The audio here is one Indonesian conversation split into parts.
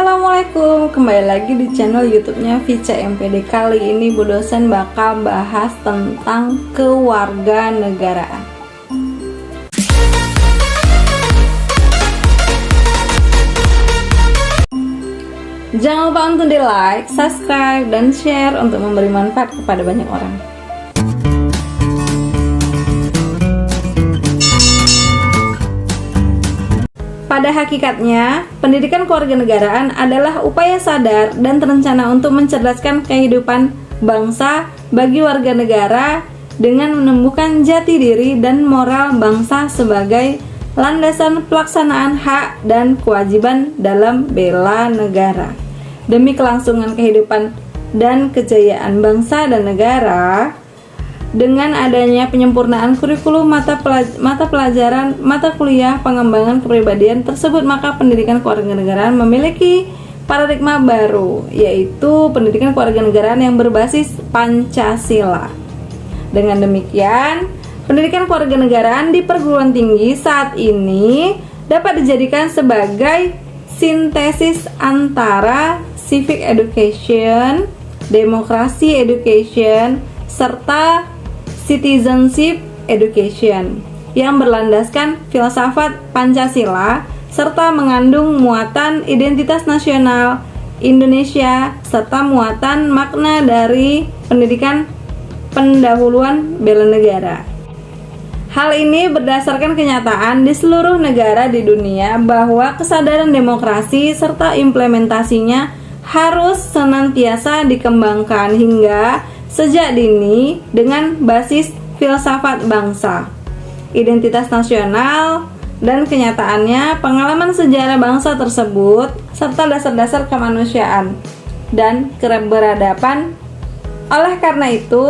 Assalamualaikum, kembali lagi di channel YouTube-nya Vica MPD. Kali ini Bu dosen bakal bahas tentang kewarganegaraan. Jangan lupa untuk di like, subscribe, dan share untuk memberi manfaat kepada banyak orang. Pada hakikatnya, pendidikan kewarganegaraan adalah upaya sadar dan terencana untuk mencerdaskan kehidupan bangsa bagi warga negara dengan menumbuhkan jati diri dan moral bangsa sebagai landasan pelaksanaan hak dan kewajiban dalam bela negara. Demi kelangsungan kehidupan dan kejayaan bangsa dan negara, dengan adanya penyempurnaan kurikulum mata kuliah pengembangan kepribadian tersebut, maka pendidikan kewarganegaraan memiliki paradigma baru, yaitu pendidikan kewarganegaraan yang berbasis Pancasila. Dengan demikian, pendidikan kewarganegaraan di perguruan tinggi saat ini dapat dijadikan sebagai sintesis antara civic education, democracy education, serta citizenship education yang berlandaskan filsafat Pancasila serta mengandung muatan identitas nasional Indonesia serta muatan makna dari pendidikan pendahuluan bela negara. Hal ini berdasarkan kenyataan di seluruh negara di dunia bahwa kesadaran demokrasi serta implementasinya harus senantiasa dikembangkan hingga sejak dini dengan basis filsafat bangsa, identitas nasional, dan kenyataannya pengalaman sejarah bangsa tersebut serta dasar-dasar kemanusiaan dan keberadaban. Oleh karena itu,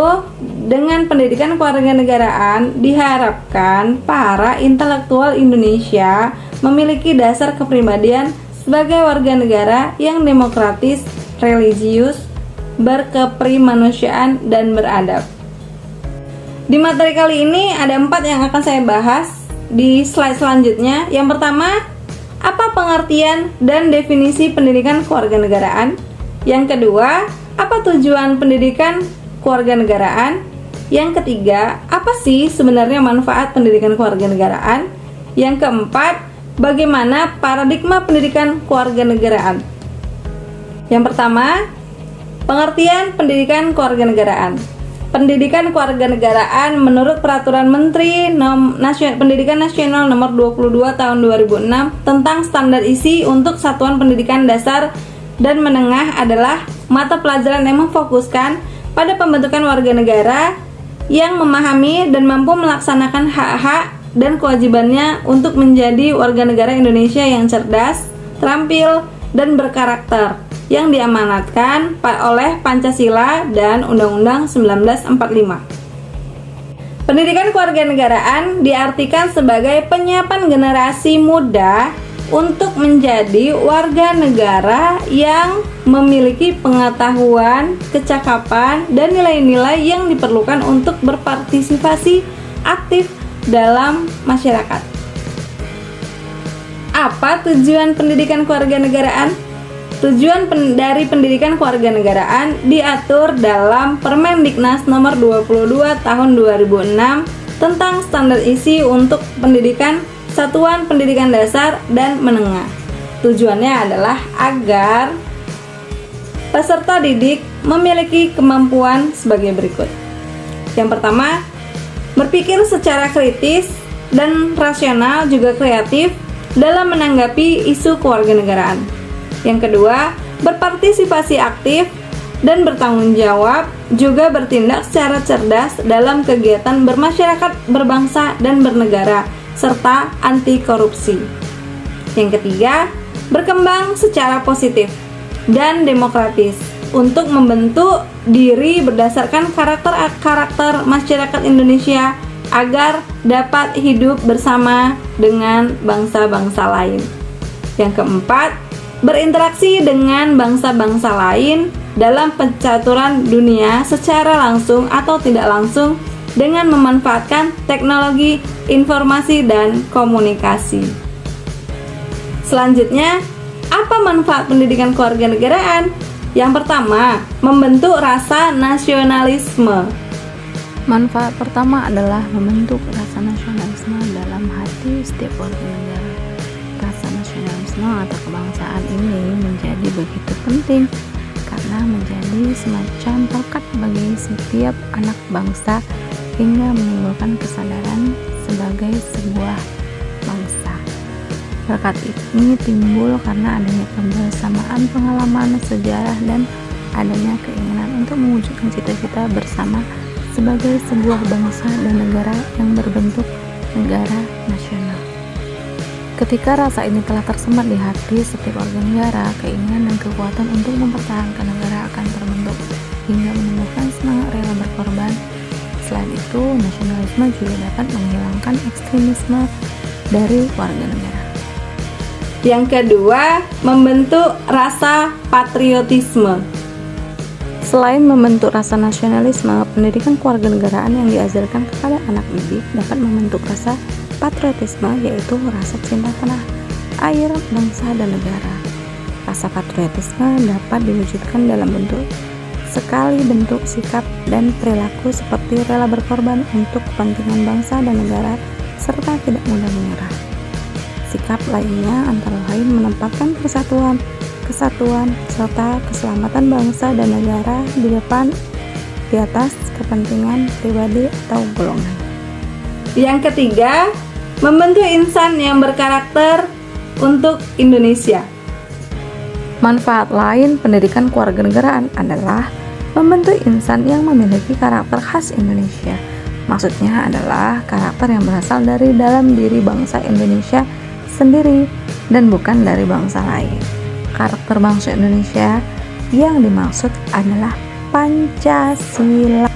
dengan pendidikan kewarganegaraan diharapkan para intelektual Indonesia memiliki dasar kepribadian sebagai warga negara yang demokratis, religius, berkeprimanusiaan, dan beradab. Di materi kali ini ada 4 yang akan saya bahas di slide selanjutnya. Yang pertama, apa pengertian dan definisi pendidikan kewarganegaraan? Yang kedua, apa tujuan pendidikan kewarganegaraan? Yang ketiga, apa sih sebenarnya manfaat pendidikan kewarganegaraan? Yang keempat, bagaimana paradigma pendidikan kewarganegaraan? Yang pertama, pengertian pendidikan kewarganegaraan. Pendidikan kewarganegaraan menurut Peraturan Menteri Pendidikan Nasional Nomor 22 Tahun 2006 tentang standar isi untuk satuan pendidikan dasar dan menengah adalah mata pelajaran yang memfokuskan pada pembentukan warga negara yang memahami dan mampu melaksanakan hak-hak dan kewajibannya untuk menjadi warga negara Indonesia yang cerdas, terampil, dan berkarakter, yang diamanatkan oleh Pancasila dan Undang-Undang 1945. Pendidikan kewarganegaraan diartikan sebagai penyiapan generasi muda untuk menjadi warga negara yang memiliki pengetahuan, kecakapan, dan nilai-nilai yang diperlukan untuk berpartisipasi aktif dalam masyarakat. Apa tujuan pendidikan kewarganegaraan? Tujuan dari pendidikan kewarganegaraan diatur dalam Permendiknas Nomor 22 Tahun 2006 tentang standar isi untuk pendidikan satuan pendidikan dasar dan menengah. Tujuannya adalah agar peserta didik memiliki kemampuan sebagai berikut. Yang pertama, berpikir secara kritis dan rasional juga kreatif dalam menanggapi isu kewarganegaraan. Yang kedua, berpartisipasi aktif dan bertanggung jawab, juga bertindak secara cerdas dalam kegiatan bermasyarakat, berbangsa, dan bernegara, serta anti korupsi. Yang ketiga, berkembang secara positif dan demokratis untuk membentuk diri berdasarkan karakter masyarakat Indonesia agar dapat hidup bersama dengan bangsa-bangsa lain. Yang keempat, berinteraksi dengan bangsa-bangsa lain dalam pencaturan dunia secara langsung atau tidak langsung dengan memanfaatkan teknologi informasi dan komunikasi. Selanjutnya, Apa manfaat pendidikan kewarganegaraan? Yang pertama, membentuk rasa nasionalisme. Manfaat pertama adalah membentuk rasa nasionalisme dalam hati setiap warga negara. Rasa nasionalisme atau kebangsaan ini menjadi begitu penting karena menjadi semacam perekat bagi setiap anak bangsa hingga menimbulkan kesadaran sebagai sebuah bangsa. Perekat ini timbul karena adanya kebersamaan pengalaman sejarah dan adanya keinginan untuk mewujudkan cita-cita bersama sebagai sebuah bangsa dan negara yang berbentuk negara nasional. Ketika rasa ini telah tersemat di hati setiap warga negara, keinginan dan kekuatan untuk mempertahankan negara akan terbentuk hingga menimbulkan semangat rela berkorban. Selain itu, nasionalisme juga dapat menghilangkan ekstremisme dari warga negara. Yang kedua, membentuk rasa patriotisme. Selain membentuk rasa nasionalisme, pendidikan kewarganegaraan yang diajarkan kepada anak didik dapat membentuk rasa patriotisme, yaitu rasa cinta tanah air, bangsa, dan negara. Rasa patriotisme dapat diwujudkan dalam sekali bentuk sikap dan perilaku seperti rela berkorban untuk kepentingan bangsa dan negara, serta tidak mudah menyerah. Sikap lainnya antara lain menempatkan persatuan, kesatuan, serta keselamatan bangsa dan negara di atas kepentingan pribadi atau golongan. Yang ketiga, membentuk insan yang berkarakter untuk Indonesia. Manfaat lain pendidikan kewarganegaraan adalah membentuk insan yang memiliki karakter khas Indonesia. Maksudnya adalah karakter yang berasal dari dalam diri bangsa Indonesia sendiri dan bukan dari bangsa lain. Karakter bangsa Indonesia yang dimaksud adalah Pancasila.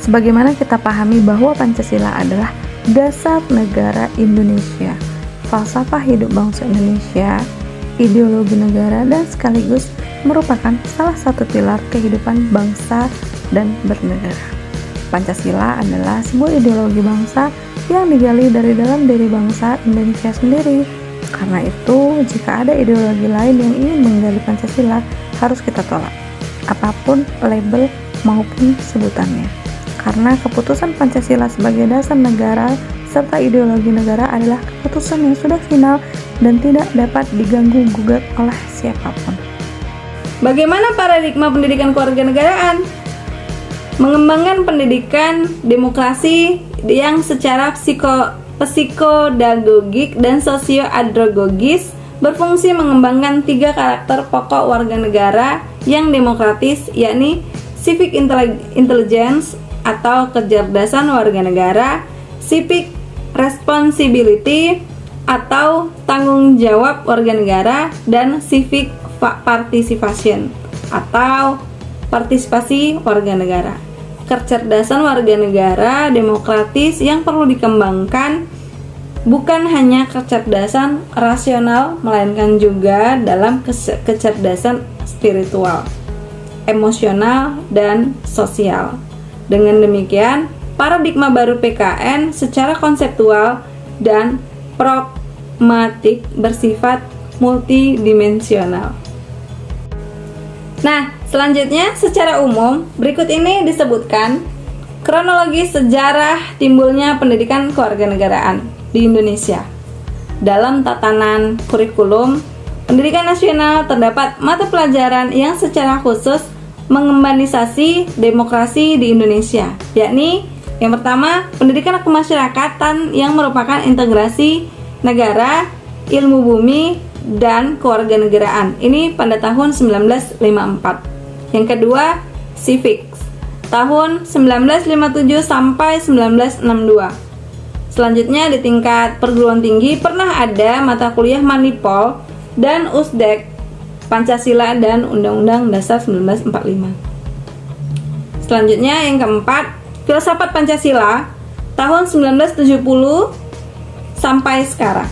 Sebagaimana kita pahami bahwa Pancasila adalah dasar negara Indonesia, falsafah hidup bangsa Indonesia, ideologi negara, dan sekaligus merupakan salah satu pilar kehidupan bangsa dan bernegara. Pancasila adalah sebuah ideologi bangsa yang digali dari dalam diri bangsa Indonesia sendiri. Karena itu, jika ada ideologi lain yang ingin menggali Pancasila, harus kita tolak, apapun label maupun sebutannya. Karena keputusan Pancasila sebagai dasar negara serta ideologi negara adalah keputusan yang sudah final dan tidak dapat diganggu-gugat oleh siapapun. Bagaimana paradigma pendidikan kewarganegaraan? Mengembangkan pendidikan demokrasi yang secara psikodagogik dan sosioandragogis berfungsi mengembangkan 3 karakter pokok warga negara yang demokratis, yakni civic intelligence atau kecerdasan warga negara, civic responsibility atau tanggung jawab warga negara, dan civic participation atau partisipasi warga negara. Kecerdasan warga negara demokratis yang perlu dikembangkan bukan hanya kecerdasan rasional, melainkan juga dalam kecerdasan spiritual, emosional, dan sosial. Dengan demikian, paradigma baru PKN secara konseptual dan pragmatik bersifat multidimensional. Nah, selanjutnya secara umum berikut ini disebutkan kronologi sejarah timbulnya pendidikan kewarganegaraan di Indonesia. Dalam tatanan kurikulum pendidikan nasional terdapat mata pelajaran yang secara khusus mengembanisasi demokrasi di Indonesia, yakni yang pertama, pendidikan kemasyarakatan yang merupakan integrasi negara, ilmu bumi, dan kewarganegaraan. Ini pada tahun 1954. Yang kedua, civics tahun 1957 sampai 1962. Selanjutnya di tingkat perguruan tinggi pernah ada mata kuliah Manipol dan Usdek, Pancasila dan Undang-Undang Dasar 1945. Selanjutnya yang keempat, filsafat Pancasila tahun 1970 sampai sekarang.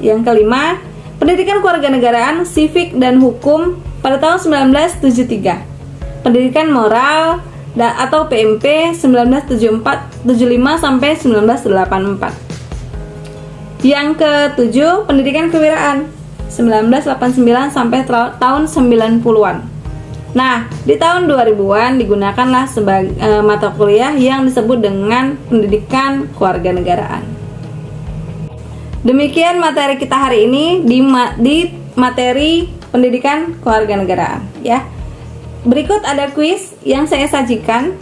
Yang kelima, pendidikan kewarganegaraan, civic dan hukum pada tahun 1973. Pendidikan moral atau PMP 1975 sampai 1984. Yang ketujuh, pendidikan kewirausahaan 1989 sampai tahun 90-an. Nah, di tahun 2000-an digunakanlah sebagai mata kuliah yang disebut dengan pendidikan kewarganegaraan. Demikian materi kita hari ini di materi pendidikan kewarganegaraan ya. Berikut ada kuis yang saya sajikan.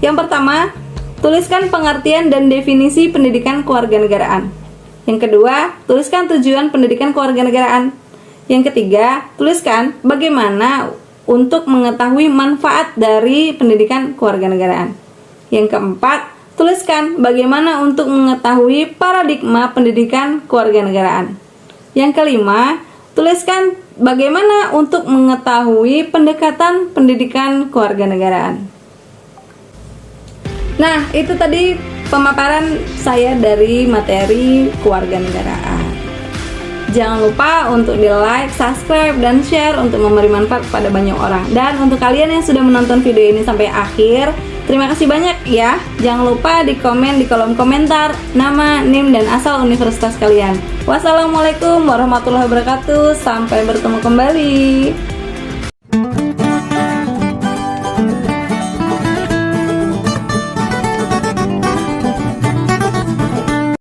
Yang pertama, tuliskan pengertian dan definisi pendidikan kewarganegaraan. Yang kedua, tuliskan tujuan pendidikan kewarganegaraan. Yang ketiga, tuliskan bagaimana untuk mengetahui manfaat dari pendidikan kewarganegaraan. Yang keempat, tuliskan bagaimana untuk mengetahui paradigma pendidikan kewarganegaraan. Yang kelima, tuliskan bagaimana untuk mengetahui pendekatan pendidikan kewarganegaraan. Nah, itu tadi pemaparan saya dari materi kewarganegaraan. Jangan lupa untuk di-like, subscribe, dan share untuk memberi manfaat kepada banyak orang. Dan untuk kalian yang sudah menonton video ini sampai akhir, terima kasih banyak ya. Jangan lupa di komen di kolom komentar nama, NIM, dan asal universitas kalian. Wassalamualaikum warahmatullahi wabarakatuh. Sampai bertemu kembali.